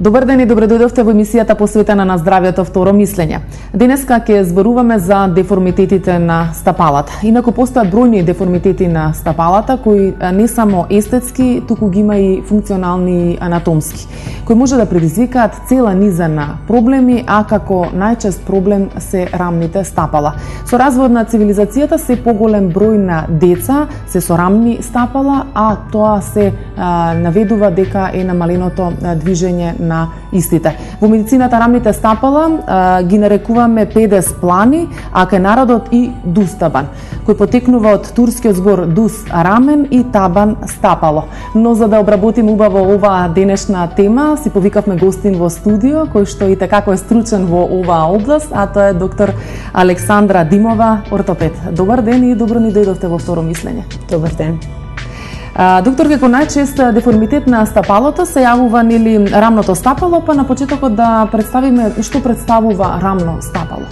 Добар ден и добре дојдовте во емисијата посветена на здравјето второ мислење. Денеска ќе зборуваме за деформитетите на стапалата. Инаку постојат бројни деформитети на стапалата кои не само естетски, туку ги има и функционални и анатомски, кои може да предизвикаат цела низа на проблеми, а како најчест проблем се рамните стапала. Со развојот на цивилизацијата се поголем број на деца се со рамни стапала, а тоа се наведува дека е намаленото движење на истите. Во медицината рамните стапала ги нарекуваме педес плани, а кај народот и дустабан, кој потекнува од турскиот збор дус рамен и табан стапало. Но за да обработиме убаво оваа денешна тема, си повикавме гостин во студио, кој што и така е стручен во оваа област, а тоа е доктор Александра Димова, ортопед. Добар ден и добро ни дојдовте во второ мислење. Добар ден. Доктор, како најчест деформитет на стапалото се јавува нели рамното стапало, па на почетокот да представиме што представува рамно стапало.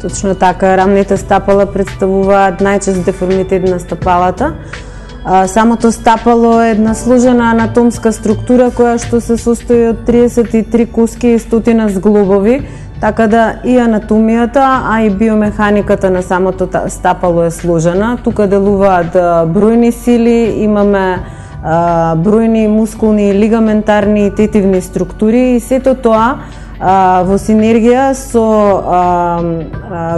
Точно така, рамните стапала представуваат најчест деформитет на стапалата. Самото стапало е една сложена анатомска структура која што се состои од 33 куски и 100 зглобови, така да и анатомијата, а и биомеханиката на самото стапало е сложена. Тука делуваат бројни сили, имаме бројни мускулни, лигаментарни и тетивни структури и сето тоа во синергија со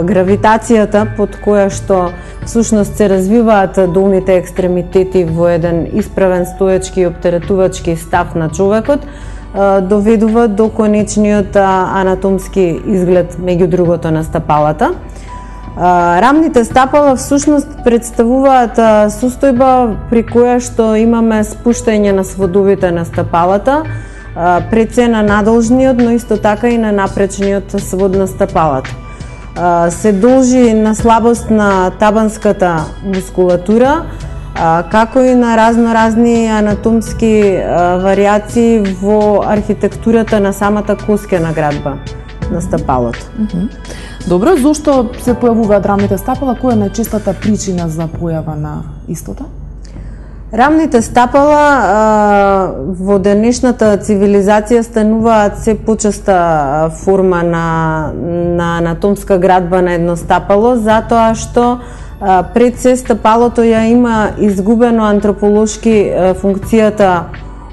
гравитацијата под која што всушност се развиваат долните екстремитети во еден исправен стоечки и оптеретувачки став на човекот, доведува до конечниот анатомски изглед меѓу другото на стапалата. Рамните стапала всушност представуваат состојба при која што имаме спуштање на сводовите на стапалата, пред се на надолжниот, но исто така и на напречниот свод на стапалата. Се должи на слабост на табанската мускулатура, како и на разноразни анатомски варијации во архитектурата на самата коскена градба на стапалото. Добро, зошто се појавуваат рамните стапала? Која е најчестата причина за појава на истота? Рамните стапала во денешната цивилизација стануваат се почеста форма на анатомска градба на едно стапало, затоа што пред се стапалото ја има изгубено антрополошки функцијата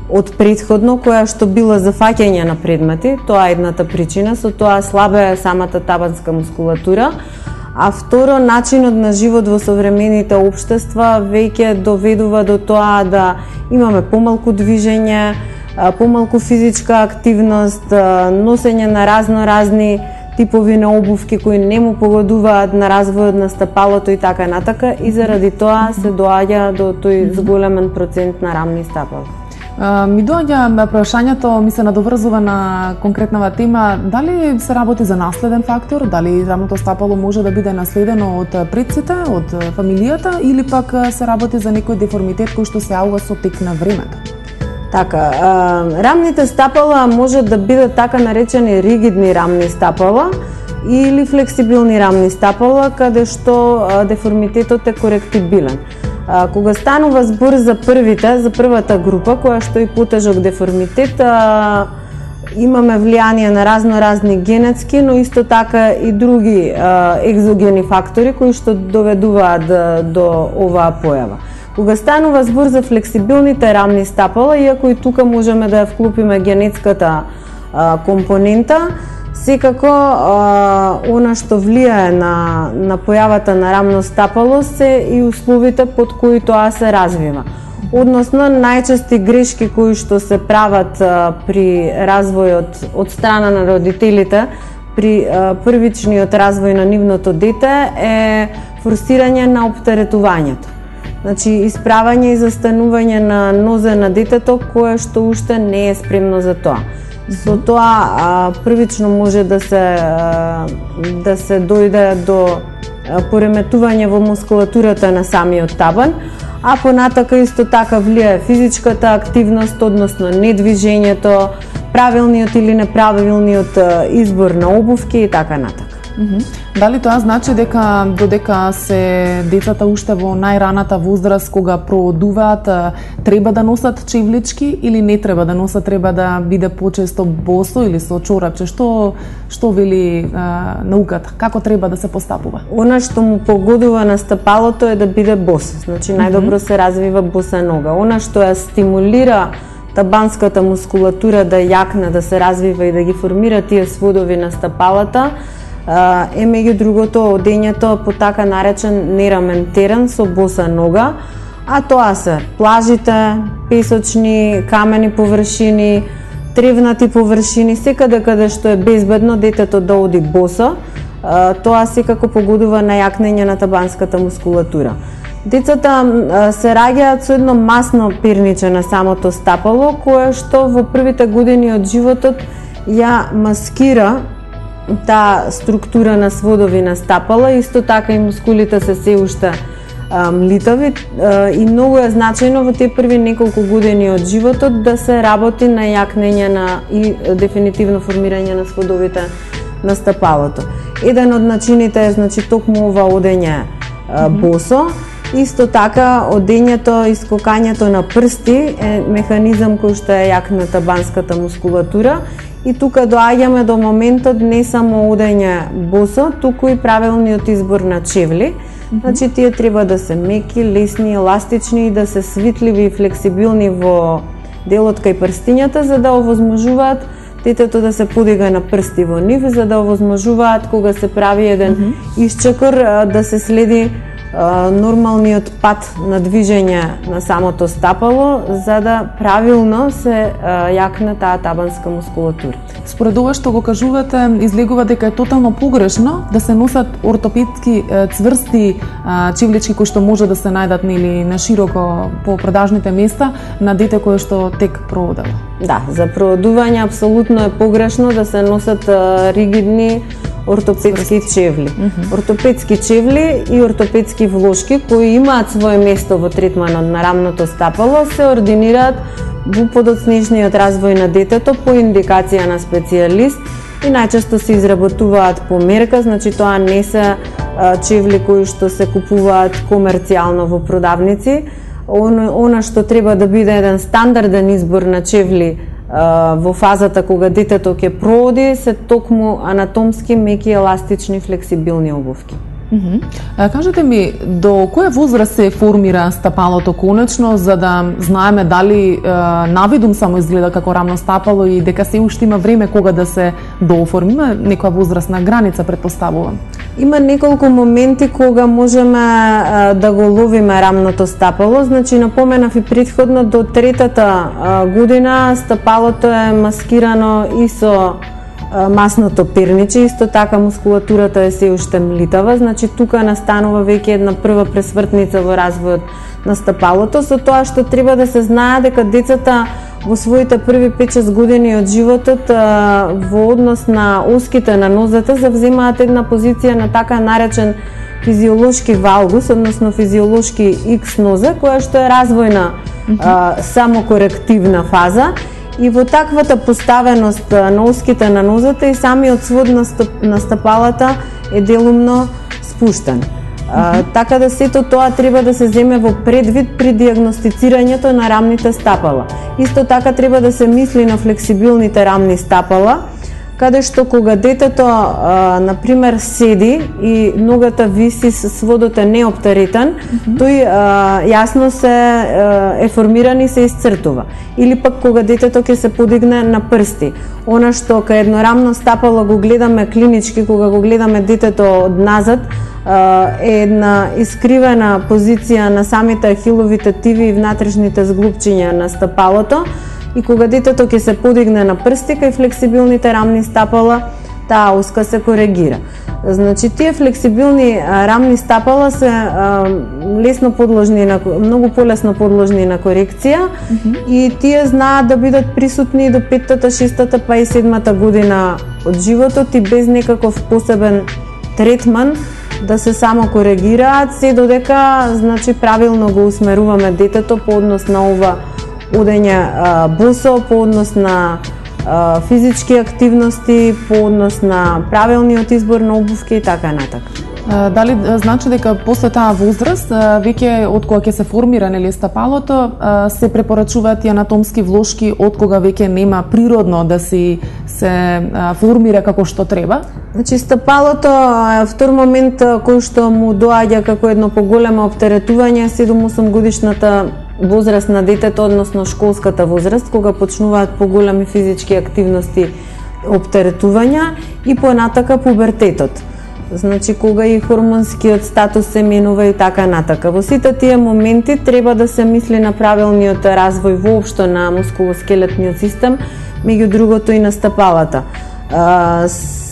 од претходно, која што била за фаќање на предмети. Тоа е едната причина, со тоа слабе самата табанска мускулатура. А второ, начинот на живот во современите општества веќе доведува до тоа да имаме помалку движење, помалку физичка активност, носење на разноразни типови на обувки кои не му погодуваат на развојот на стапалото и така натака, и заради тоа се доаѓа до тој зголемен процент на рамни стапала. Ми доаѓа прашањето, ми се надоврзува на конкретнава тема, дали се работи за наследен фактор, дали рамното стапало може да биде наследено од предците, од фамилијата, или пак се работи за некој деформитет кој што се јавува со тек на времето? Така, рамните стапала може да бидат така наречени ригидни рамни стапала или флексибилни рамни стапала, каде што деформитетот е коректибилен. Кога станува збор за првата група, која што и потежок деформитет, имаме влијание на разноразни генетски, но исто така и други екзогени фактори кои што доведуваат до оваа појава. Кога станува збор за флексибилните рамни стапала, иако и тука можеме да ја вклупиме генетската компонента, секако она што влијае на појавата на рамно стапало се и условите под кои тоа се развива. Односно, најчести грешки кои што се прават при развојот од страна на родителите, при првичниот развој на нивното дете е форсирање на оптеретувањето. Значи, исправање и застанување на нозе на детето кое што уште не е спремно за тоа. Со тоа првично може да се дојде до пореметување во мускулатурата на самиот табан, а понатака исто така влијае физичката активност, односно недвижењето, правилниот или неправилниот избор на обувки и така натака. Дали тоа значи дека додека се децата уште во најраната возраст кога проодуваат треба да носат чевлички или не треба да носат, треба да биде почесто босо или со чорапче? Што вели науката? Како треба да се постапува? Она што му погодува на стапалото е да биде бос. Значи најдобро се развива боса нога. Она што ја стимулира табанската мускулатура да јакне, да се развива и да ги формира тие сводови на стапалата, е меѓу другото одењето по така наречен нерамен терен со боса нога, а тоа се плажите, песочни, камени површини, тревнати површини, секаде каде што е безбедно детето да оди босо, тоа секако погодува на јакнење на табанската мускулатура. Децата се раѓаат со едно масно перниче на самото стапало, кое што во првите години од животот ја маскира таа структура на сводови на стапала, исто така и мускулите се уште млитави и многу е значајно во тие први неколку години од животот да се работи на јакнење и дефинитивно формирање на сводовите на стапалото. Еден од начините е токму ова одење босо. Исто така, одењето и скокањето на прсти е механизам кој што е јак на табанската мускулатура и тука доаѓаме до моментот не само одење босо, туку и правилниот избор на чевли. Значи, тие треба да се меки, лесни, еластични и да се свитливи и флексибилни во делот кај прстињата, за да овозможуваат детето да се подига на прсти во нив, за да овозможуваат кога се прави еден исчекор да се следи нормалниот пат на движење на самото стапало, за да правилно се јакне таа табанска мускулатура. Според ова што го кажувате, излегува дека е тотално погрешно да се носат ортопедски цврсти чевлички кои што може да се најдат на широко по продажните места на дете кое што тек проодава. Да, за проодување апсолутно е погрешно да се носат ригидни ортопедски чевли. Ортопедски чевли и ортопедски влошки кои имаат свое место во третманот на рамното стапало се ординираат во подоцнежниот развој на детето по индикација на специјалист и најчесто се изработуваат по мерка, значи тоа не се чевли кои што се купуваат комерцијално во продавници. Она што треба да биде еден стандарден избор на чевли во фазата кога детето ќе прооди се токму анатомски, меки, еластични, флексибилни обувки. Кажете ми, до која возраст се формира стапалото конечно, за да знаеме дали навидум само изгледа како рамно стапало и дека се уште има време кога да се дооформи? Има некоја возрастна граница, претпоставувам? Има неколку моменти кога можеме да го ловиме рамното стапало. Значи, напоменав и претходно, до третата година стапалото е маскирано и со масното перниче, исто така мускулатурата е се уште млитава, значи тука настанува веќе една прва пресвртница во развојот на стапалото, со тоа што треба да се знае дека децата во своите први 5-6 години од животот во однос на оските на нозете завземаат една позиција на така наречен физиолошки валгус, односно физиолошки X ноза, која што е развојна самокорективна фаза. И во таквата поставеност на оските на нозата и самиот свод на стапалата е делумно спуштен. Така да сето тоа треба да се земе во предвид при дијагностицирањето на рамните стапала. Исто така треба да се мисли на флексибилните рамни стапала, каде што кога детето, например, седи и ногата виси, сводот е неоптеретен, тој јасно се е формиран и се исцртува. Или пак кога детето ќе се подигне на прсти. Она што кај еднорамно стапало го гледаме клинички, кога го гледаме детето од назад, е една искривена позиција на самите ахиловите тиви и внатрешните зглупчиња на стапалото, и кога детето ќе се подигне на прсти кај флексибилните рамни стапала, таа оска се коригира. Значи, тие флексибилни рамни стапала се лесно подложни многу полесно подложни на корекција и тие знаат да бидат присутни до 5-та, 6-та, па и 7-та година од животот и без некаков посебен третман да се само коригираат, се додека значи правилно го усмеруваме детето по однос на ова одење босо, по однос на физички активности, по однос на правилниот избор на обувки и така натака. Дали значи дека после таа возраст, веќе од кога ќе се формира нели стапалото, се препорачуваат и анатомски влошки од кога веќе нема природно да се формира како што треба? Значи стапалото е втор момент кој што му доаѓа како едно поголемо оптеретување 7-8 годишната возраст на детето, односно школската возраст, кога почнуваат поголеми физички активности, оптеретувања и понатака пубертетот. Значи кога и хормонскиот статус се менува и така натака. Во сите тие моменти треба да се мисли на правилниот развој воопшто на мускулоскелетниот систем, меѓу другото и на стапалата.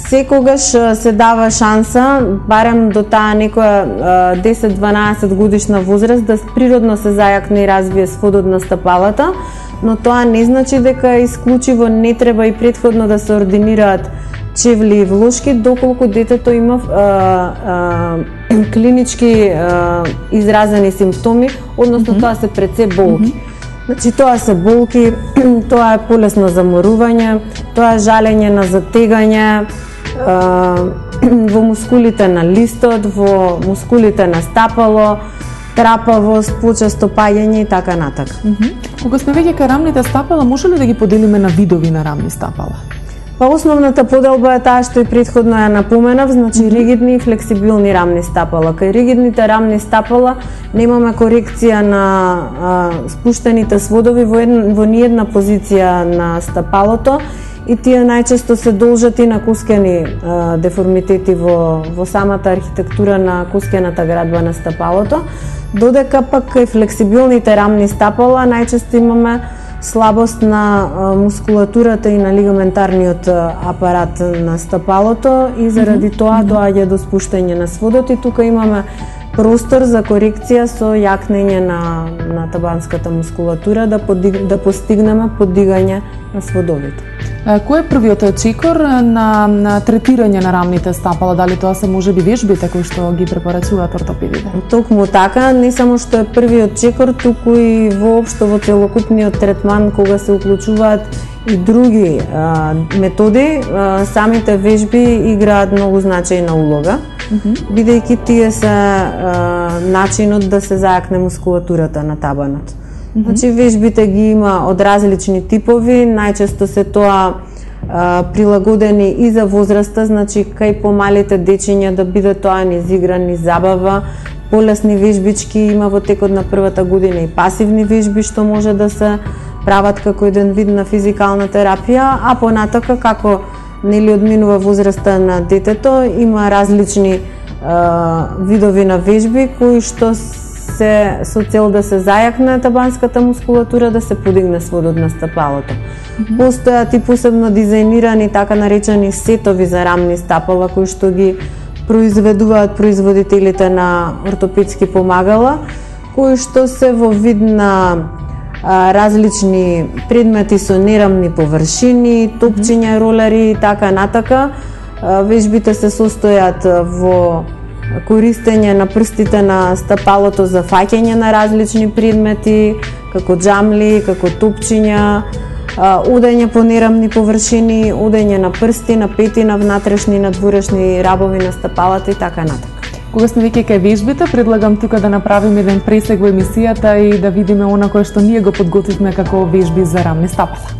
Секогаш се дава шанса, барем до таа некоја 10-12 годишна возраст, да природно се зајакне и развие сводот на стапалата, но тоа не значи дека исклучиво не треба и претходно да се ординираат чевли и влошки, доколку детето има клинички изразени симптоми, односно тоа се пред се болки. Значи тоа се болки, тоа е полесно заморување, тоа е жалење на затегање во мускулите на листот, во мускулите на стапало, трапавост, почесто паѓање и така натака. Кога сме веќе кај рамните стапала, може ли да ги поделиме на видови на рамни стапала? Па основната поделба е таа што и претходно ја напоменав, значи ригидни и флексибилни рамни стапала. Кај ригидните рамни стапала немаме корекција на спуштените сводови во ниедна позиција на стапалото и тие најчесто се должат и на кускени деформитети во самата архитектура на кускената градба на стапалото, додека пак кај флексибилните рамни стапала најчесто имаме слабост на мускулатурата и на лигаментарниот апарат на стапалото и заради тоа доаѓа до спуштање на сводот и тука имаме простор за корекција со јакнење на табанската мускулатура да постигнеме подигање на сводовите. Кој е првиот чекор на третирање на рамните стапала? Дали тоа се можеби вежбите кои што ги препорачуваат ортопедите? Токму така, не само што е првиот чекор, туку и воопшто во целокупниот третман кога се уклучуваат и други методи, самите вежби играат многу значајна улога, бидејќи тие се начинот да се зајакне мускулатурата на табанот. Значи вежбите ги има од различни типови, најчесто се тоа прилагодени и за возраста, значи кај помалите дечиња да биде тоа низ игра, низ забава, полесни вежбички има во текот на првата година и пасивни вежби што може да се прават како еден вид на физикална терапија, а понатака како нели одминува возраста на детето, има различни видови на вежби кои што се со цел да се зајакне табанската мускулатура, да се подигне сводот на стапалото. Постојат и посебно дизајнирани така наречени сетови за рамни стапала кои што ги произведуваат производителите на ортопедски помагала, кои што се во вид на различни предмети со нерамни површини, топчиња, ролери и така натака. Вежбите се состојат во користење на прстите на стапалото за фаќање на различни предмети, како џамли, како топчиња, удење по нерамни површини, удење на прсти, на пети, на внатрешни и надворешни рабови на стапалата и така натака. Кога сме веќе кај вежбите, предлагам тука да направиме еден пресек во емисијата и да видиме она кое што ние го подготвивме како вежби за рамни стапала.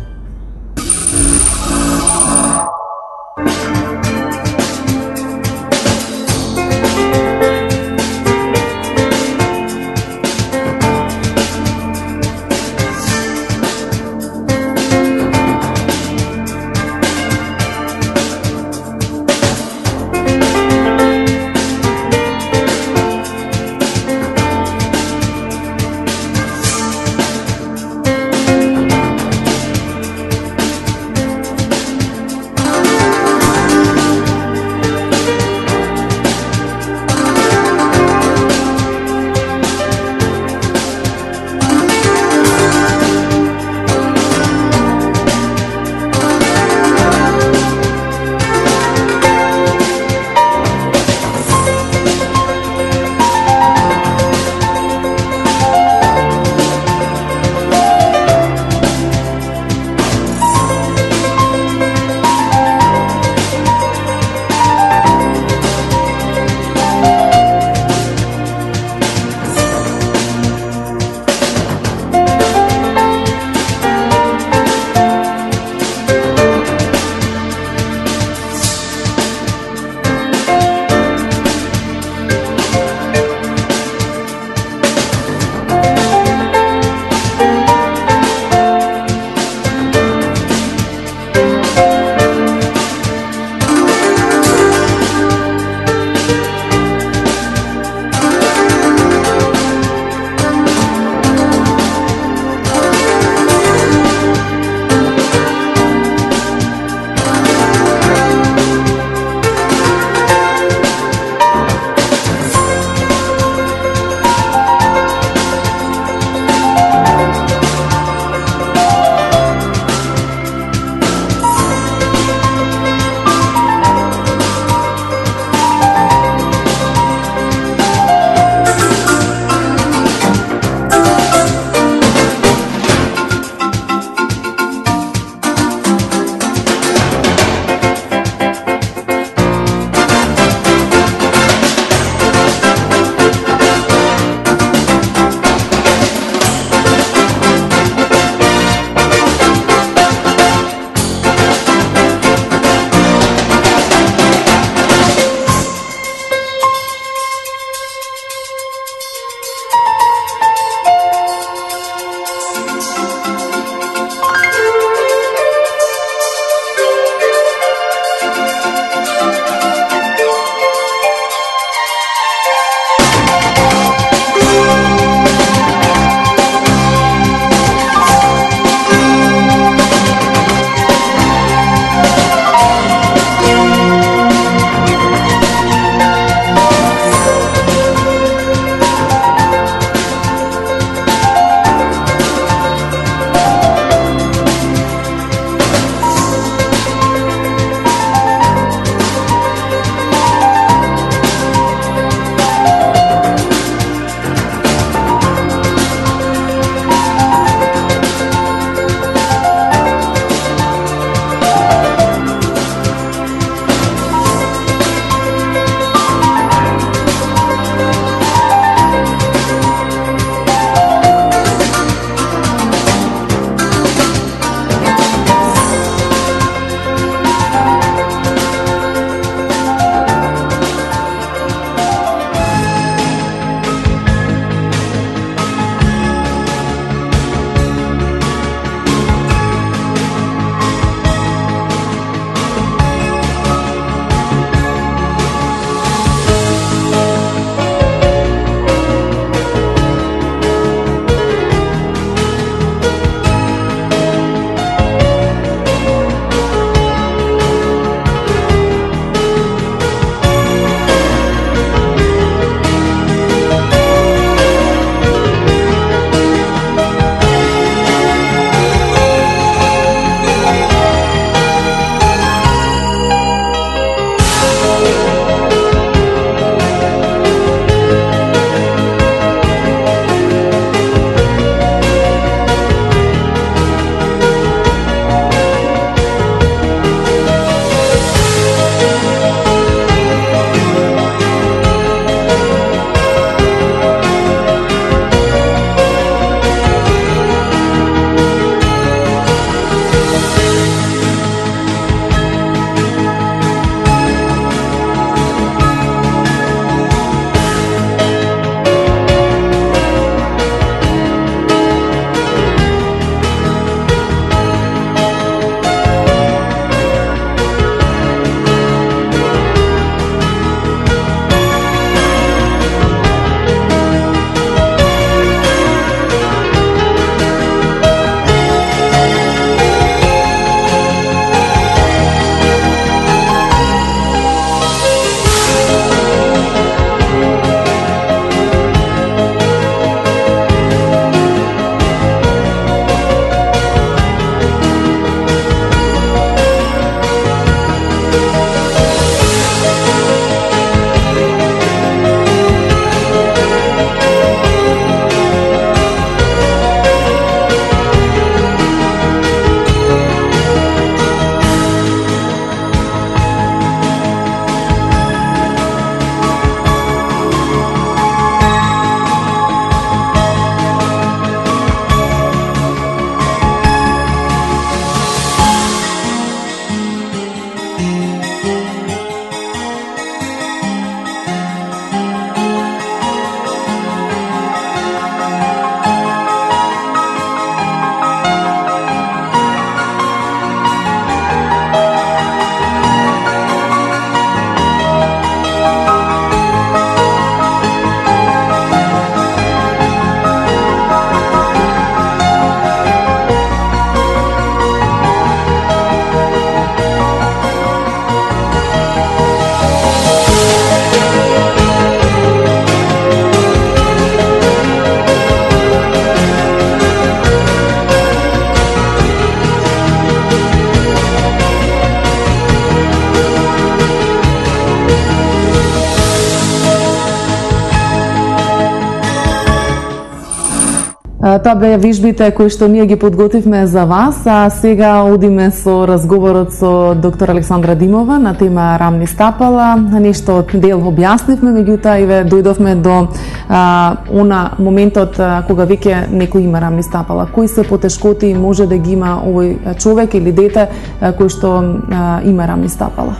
Тоа беа вежбите кои што ние ги подготвивме за вас, а сега одиме со разговорот со доктор Александра Димова на тема рамни стапала. Нешто од дел објаснивме, меѓутоа и дојдовме до она моментот кога веќе некој има рамни стапала. Кои се потешкоти може да ги има овој човек или дете кој што има рамни стапала?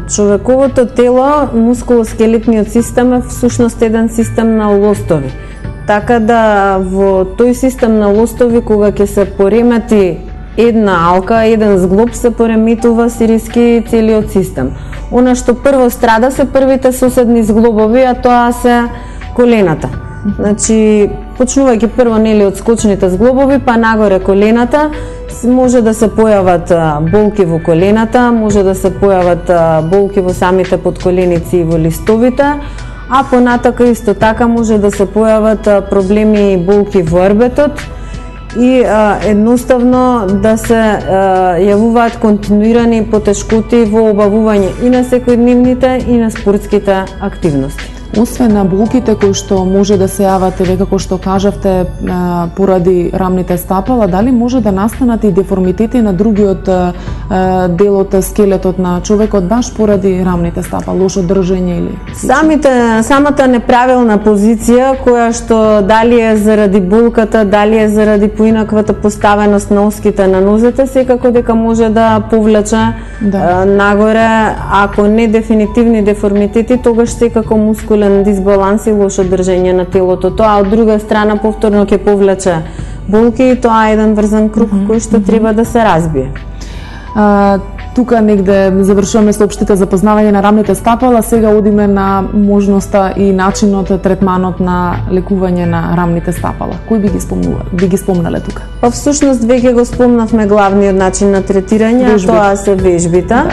Човековото тело, мускулоскелетниот систем е всушност еден систем на лостови. Така да во тој систем на лостови, кога ќе се поремети една алка, еден зглоб, се пореметува сириски целиот систем. Она што прво страда се првите соседни зглобови, а тоа се колената. Значи, почнувајќи прво нели од скочните зглобови, па нагоре колената, може да се појават болки во колената, може да се појават болки во самите подколеници и во листовите, а понатака исто така може да се појават проблеми и болки во ербетот и едноставно да се јавуваат континуирани потешкоти во обавување и на секојдневните и на спортските активности. Освен на болките кои што може да се јават, како што кажавте, поради рамните стапала, дали може да настанат и деформитети на другиот дел од скелетот на човекот баш поради рамните стапала, лошо држење или самата неправилна позиција, која што дали е заради болката, дали е заради поинаквата поставеност на оските на нозете, секако дека може да повлече нагоре, ако не дефинитивни деформитети, тогаш секако мускулен дисбаланс и лошо држење на телото. Тоа од друга страна повторно ќе повлече болки и тоа е еден врзан круг кој што треба да се разбие. Тука негде завршуваме со општите запознавање на рамните стапала, сега одиме на можноста и начинот, третманот на лекување на рамните стапала. Кој би ги спомнале тука? Па всушност веќе го спомнавме главниот начин на третирање, тоа се вежбите.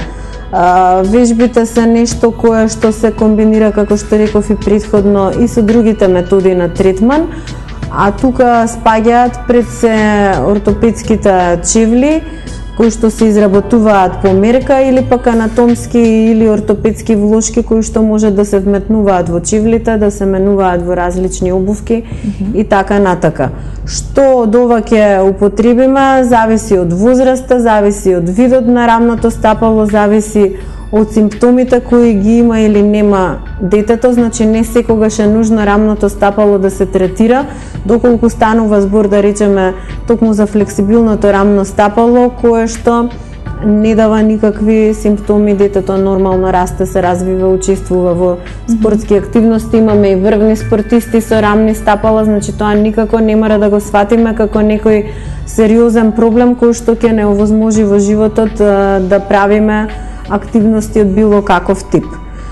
Вежбите се нешто кое што се комбинира, како што реков и претходно, и со другите методи на третман, а тука спаѓаат пред се ортопедските чевли, кои што се изработуваат по мерка или пак анатомски или ортопедски влошки кои што може да се вметнуваат во чевлите, да се менуваат во различни обувки и така натака. Што од ова ќе употребиме зависи од возраста, зависи од видот на рамното стапало, зависи од симптомите кои ги има или нема детето, значи не секогаш е нужно рамното стапало да се третира, доколку станува збор, да речеме, токму за флексибилното рамно стапало, кое што не дава никакви симптоми, детето нормално расте, се развива, учествува во спортски активности, имаме и врвни спортисти со рамни стапала, значи тоа никако не мора да го сватиме како некој сериозен проблем кој што ќе не овозможи во животот да правиме активности од било каков тип.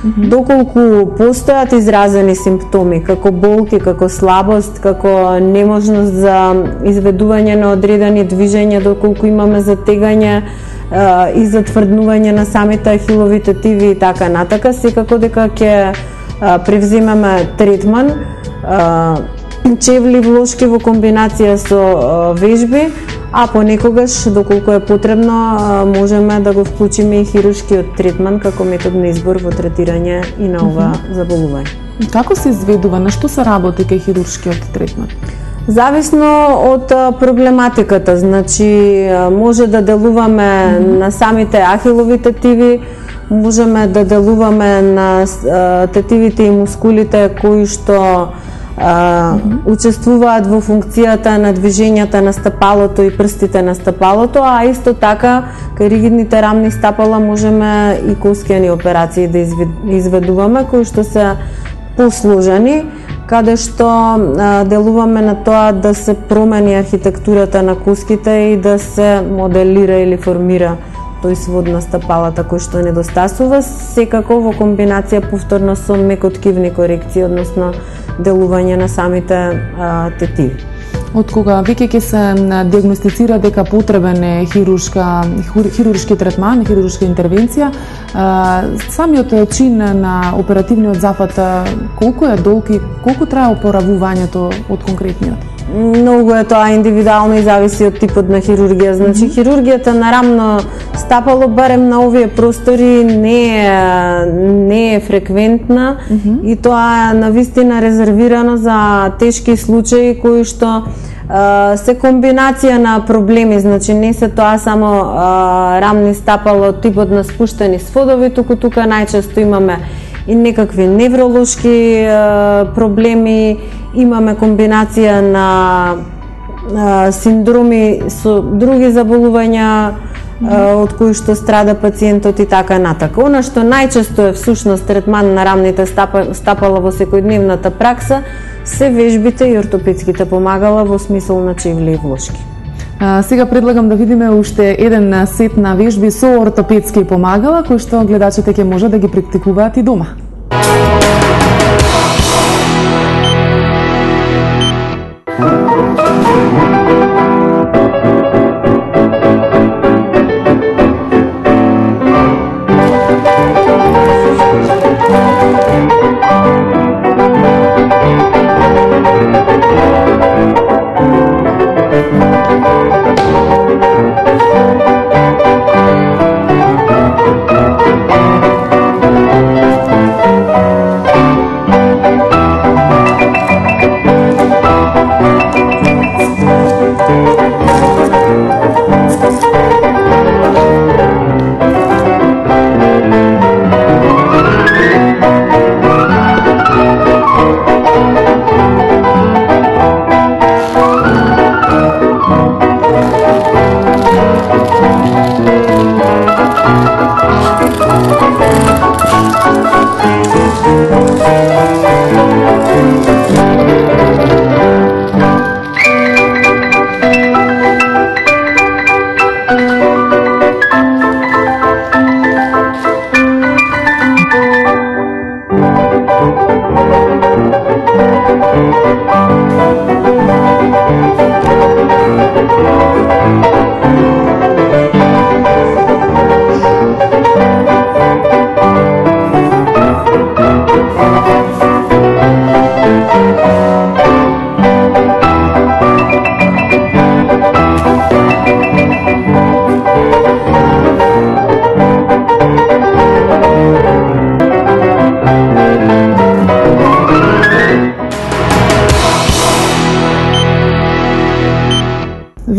Доколку постојат изразени симптоми, како болки, како слабост, како неможност за изведување на одредени движења, доколку имаме затегање и затврднување на самите ахилови тетиви и така натака, секако дека ќе превземаме третман, чевли влошки во комбинација со вежби, а понекогаш, доколку е потребно, можеме да го вклучиме и хируршкиот третман како метод на избор во третирање и на ова заболување. Како се изведува, на што се работи кај хируршкиот третман? Зависно од проблематиката, значи може да делуваме на самите ахилови тетиви, можеме да делуваме на тетивите и мускулите кои што учествуваат во функцијата на движењата на стапалото и прстите на стапалото, а исто така кај ригидните рамни стапала можеме и коскени операции да изведуваме, кои што се посложени, каде што делуваме на тоа да се промени архитектурата на коските и да се моделира или формира тој свод на стапалата кој што недостасува, секако во комбинација повторно со мекоткивни корекции, односно делување на самите тетиви. Од кога веќе ќе се диагностицира дека потребен е хируршки третман, хируршка интервенција, самиот чин на оперативниот зафат колку е долг и колку трае опоравувањето од конкретниот? Многу е тоа индивидуално и зависи од типот на хирургија. Значи, хирургијата на рамно стапало, барем на овие простори, не е фреквентна и тоа е навистина резервирано за тешки случаи кои што се комбинација на проблеми, значи не се тоа само рамни стапало, типот на спуштени сводови, туку тука најчесто имаме и некакви невролошки проблеми, имаме комбинација на синдроми со други заболувања од кои што страда пациентот и така натака. Она што најчесто е всушност третман на рамните стапала во секојдневната пракса се вежбите и ортопедските помагала во смисол на чевли и влошки. Сега предлагам да видиме уште еден сет на вежби со ортопедски помагала, кои што гледачите ќе може да ги практикуваат и дома.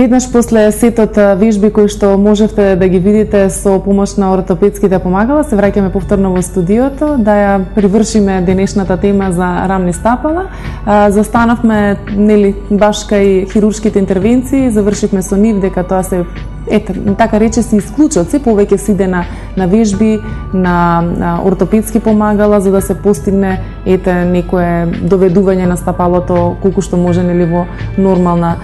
Веднаш после сетот вежби кои што можевте да ги видите со помош на ортопедските помагала, се враќаме повторно во студиото да ја привршиме денешната тема за рамни стапала. Застанавме баш кај хируршките интервенции, завршивме со нив дека тоа се така рече се исклучоци, повеќе се иде на вежби, на ортопедски помагала за да се постигне некое доведување на стапалото колку што може во нормална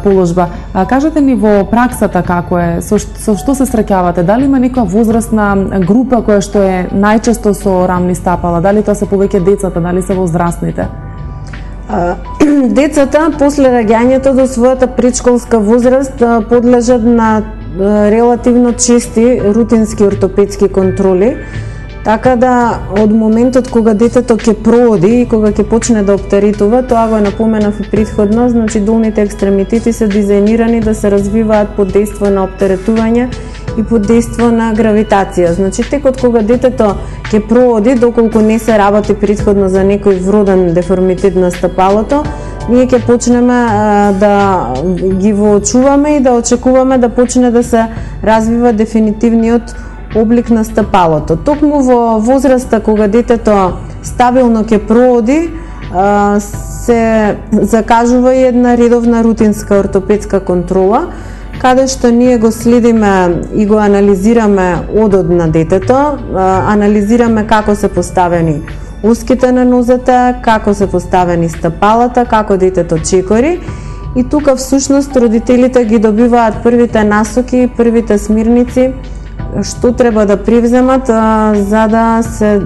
положба. Кажете ни во праксата како е, со што се среќавате? Дали има некоја возрастна група која што е најчесто со рамни стапала? Дали тоа се повеќе децата, дали се возрастните? Децата после раѓањето до својата предшколска возраст подлежат на релативно чести рутински ортопедски контроли, така да од моментот кога детето ќе прооди и кога ќе почне да оптеритува, тоа го напоменав и претходно, значи долните екстремитети се дизајнирани да се развиваат под дејство на оптеретување и под дејство на гравитација. Значи текот кога детето ќе прооди, доколку не се работи претходно за некој вроден деформитет на стапалото, ние ќе почнеме да ги воочуваме и да очекуваме да почне да се развива дефинитивниот облик на стапалото. Токму во возраста кога детето стабилно ќе прооди, се закажува и една редовна рутинска ортопедска контрола, каде што ние го следиме и го анализираме одот на детето, анализираме како се поставени уските на нозете, како се поставени стапалата, како детето чекори, и тука всушност родителите ги добиваат првите насоки, првите смирници што треба да привземат за да се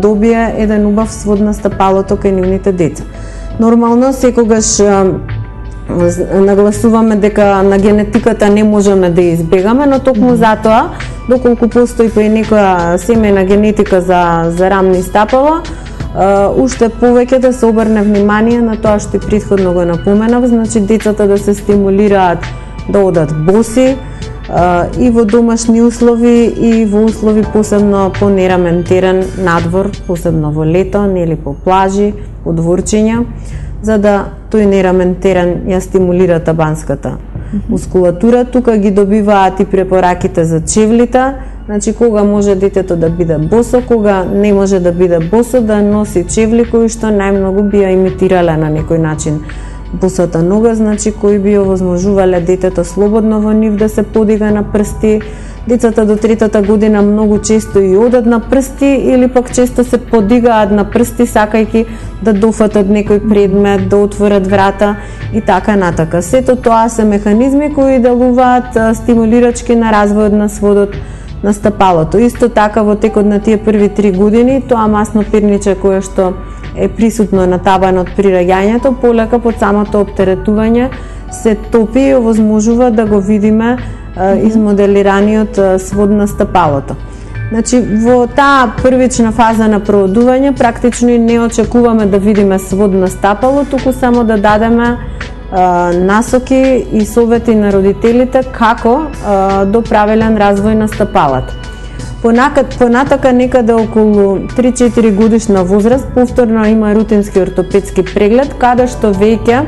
добие еден убав свод на стапалото кај нивните деца. Нормално секогаш нагласуваме дека на генетиката не можеме да избегаме, но токму затоа, доколку постои па и некоја семејна генетика за рамни стапала, уште повеќе да се обрне внимание на тоа што и претходно го напоменав, значи децата да се стимулираат да одат боси и во домашни услови и во услови посебно по нераментиран надвор, посебно во лето, нели по плажи, по дворчиња, за да тој нераментиран ја стимулира табанската мускулатура. Тука ги добиваат и препораките за чевлите, значи кога може детето да биде босо, кога не може да биде босо, да носи чевли кои што најмногу би ја имитирале на некој начин босата нога, значи кои би овозможувале детето слободно во нив да се подига на прсти. Децата до 3-та година многу често и одат на прсти или пак често се подигаат на прсти сакајќи да дофатат некој предмет, да отворат врата и така натака. Сето тоа се механизми кои делуваат стимулирачки на развојот на сводот на стапалото. Исто така во текот на тие први 3 години тоа масно пирниче кое што е присутно на табанот при раѓањето, полека под самото оптеретување се топи и овозможува да го видиме измоделираниот свод на стапалото. Значи, во таа првична фаза на проодување, практично не очекуваме да видиме свод на стапало, туку само да дадеме насоки и совети на родителите како до правилен развој на стапалата. Понатака некаде околу 3-4 годишна возраст повторно има рутински ортопедски преглед, каде што веќе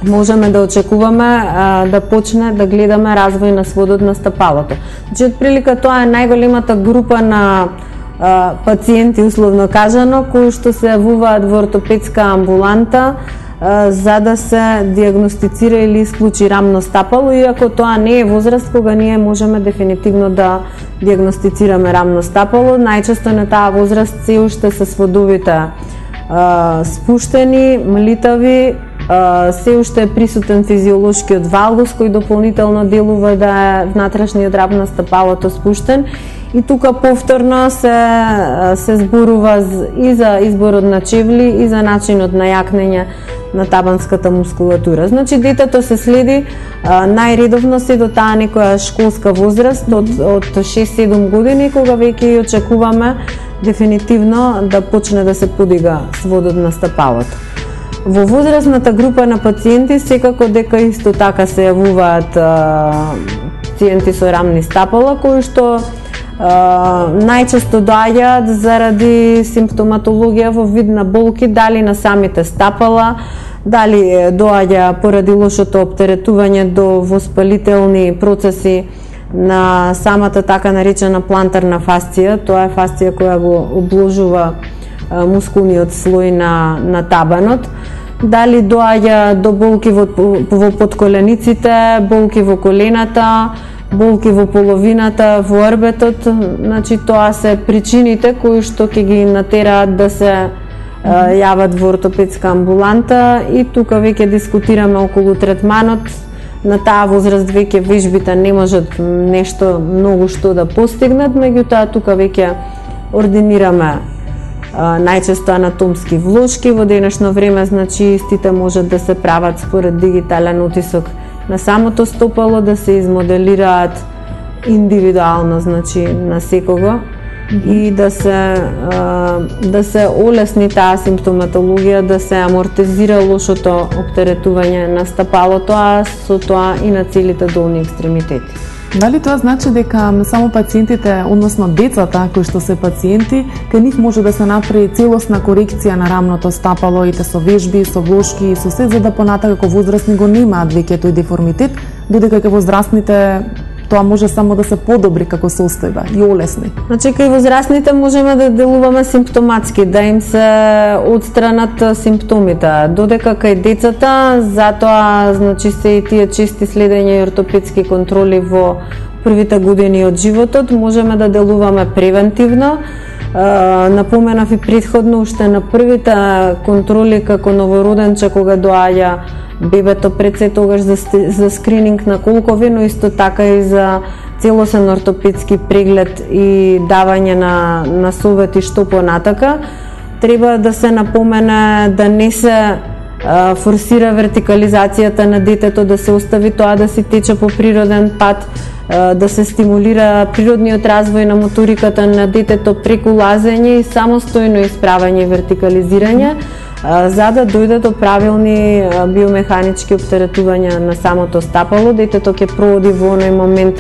можеме да очекуваме да почне да гледаме развој на сводот на стапалото. Значи, отприлика тоа е најголемата група на пациенти, условно кажано, кои што се јавуваат во ортопедска амбуланта за да се диагностицира или исклучи рамно стапало, иако тоа не е возраст кога ние можеме дефинитивно да диагностицираме рамно стапало. Најчесто на таа возраст се уште се сводовите спуштени, млитави, се уште е присутен физиолошкиот валгус кој дополнително делува да е внатрешниот раб на стапалото спуштен, и тука повторно се зборува и за изборот на чевли и за начинот на јакнење на табанската мускулатура. Значи детето се следи најредовно се до таа некоја школска возраст од 6-7 години, кога веќе очекуваме дефинитивно да почне да се подига сводот на стапалото. Во возрастната група на пациенти секако дека исто така се јавуваат пациенти со рамни стапала кои што најчесто доаѓаат заради симптоматологија во вид на болки, дали на самите стапала, дали доаѓа поради лошото оптеретување до воспалителни процеси на самата така наречена плантарна фасција. Тоа е фасција која го обложува мускулниот слој на табанот. Дали доаѓа до болки во подколениците, болки во колената, болки во половината, во орбетот, значи тоа се причините кои што ќе ги натераат да се јават во ортопедска амбуланта, и тука веќе дискутираме околу третманот. На таа возраст веќе вежбите не можат нешто многу што да постигнат, меѓутоа тука веќе ординираме најчесто анатомски влошки. Во денешно време, значи, истите можат да се прават според дигитален отисок на самото стопало, да се измоделираат индивидуално, значи на секого, и да се олесни таа симптоматологија, да се амортизира лошото оптеретување на стапалото, а со тоа и на целите долни екстремитети. Дали тоа значи дека само пациентите, односно децата кои што се пациенти, кај нив може да се направи целосна корекција на рамното стапало, и со вежби, со влошки и со се, за да понатака како возрастни го немаат веќе тој деформитет, додека кај возрастните тоа може само да се подобри како состојба и олесни. Значи, кај возрастните можеме да делуваме симптоматски, да им се отстранат симптомите, додека кај децата, затоа, значи, се и тие чести следења и ортопедски контроли во првите години од животот, можеме да делуваме превентивно. Напоменав и претходно, уште на првите контроли како новороденче, кога доаѓа бебето пред се тогаш за скрининг на колкови, но исто така и за целосен ортопедски преглед и давање на совети што понатака. Треба да се напомене да не се форсира вертикализацијата на детето, да се остави тоа да си тече по природен пат, да се стимулира природниот развој на моториката на детето преку лазење и самостојно исправање и вертикализирање, за да дојде до правилни биомеханички оптеретувања на самото стапало. Детето ќе прооди во оној момент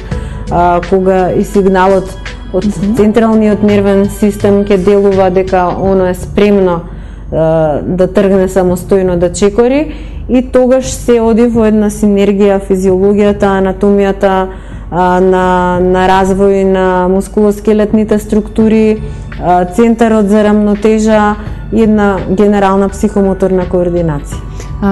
кога и сигналот од централниот нервен систем ќе делува дека оно е спремно да тргне самостојно да чекори, и тогаш се оди во една синергија физиологијата, анатомијата, на развој на мускулоскелетните структури, центарот за рамнотежа и една генерална психомоторна координација.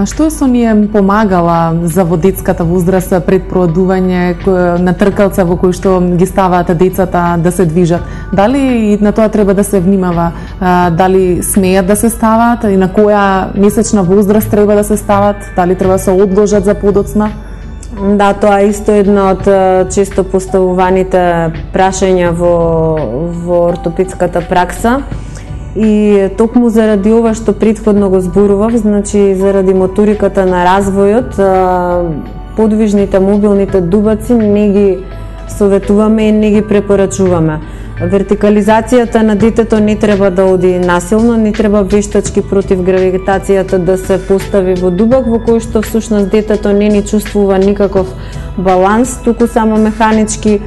Што е со ние помагала за во детската возраст пред проодување на тркалца во кои што ги ставаат децата да се движат? Дали и на тоа треба да се внимава? Дали смеат да се ставаат и на која месечна возраст треба да се стават? Дали треба да се одложат за подоцна? Да, тоа е исто едно од често поставуваните прашања во ортопедската пракса. И токму заради ова што претходно го зборував, значи заради моториката на развојот, подвижните мобилните дубаци не ги советуваме и не ги препорачуваме. Вертикализацијата на детето не треба да оди насилно, не треба вештачки против гравитацијата да се постави во дубак во кој што всушност детето не ни чувствува никаков баланс, туку само механички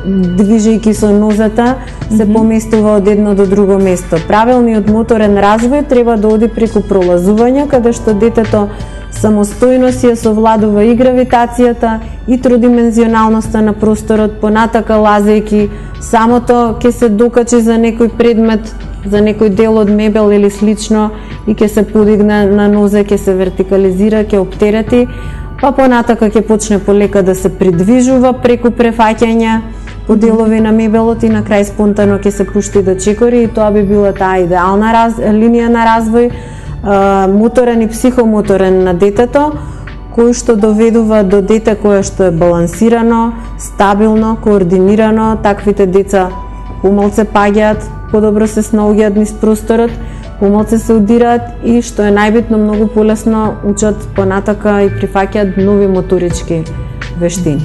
движејќи со нозата се поместува од едно до друго место. Правилниот моторен развој треба да оди преку пролазување, каде што детето самостојно си ја совладува и гравитацијата и тродимензионалноста на просторот, понатака лазејќи самото ќе се докачи за некој предмет, за некој дел од мебел или слично и ќе се подигне на нозе, ќе се вертикализира, ќе оптерети, па понатака ќе почне полека да се придвижува преку префаќања по делови на мебелот и на крај спонтано ќе се пушти да чекори, и тоа би била таа идеална линија на развој, моторен и психомоторен на детето, кој што доведува до дете кое што е балансирано, стабилно, координирано. Таквите деца помалце паѓаат, подобро се снаоѓаат низ просторот, помалце се удираат и, што е најбитно, многу полесно учат понатака и прифаќаат нови моторички вештини.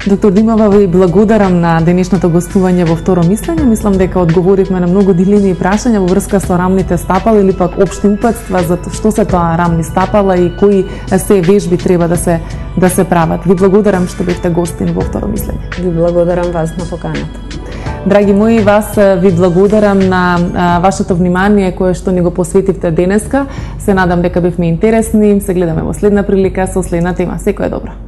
Доктор Димова, ви благодарам на денешното гостување во Второ мислење. Мислам дека одговоривме на многу дилеми и прашања во врска со рамните стапала или пак општи упатства за што се тоа рамни стапала и кои се вежби треба да се прават. Ви благодарам што бевте гостин во Второ мислење. Ви благодарам вас на поканата. Драги мои, вас ви благодарам на вашето внимание кое што ни го посветивте денеска. Се надам дека бевме интересни. Се гледаме во следна прилика со следна тема. Секое добро.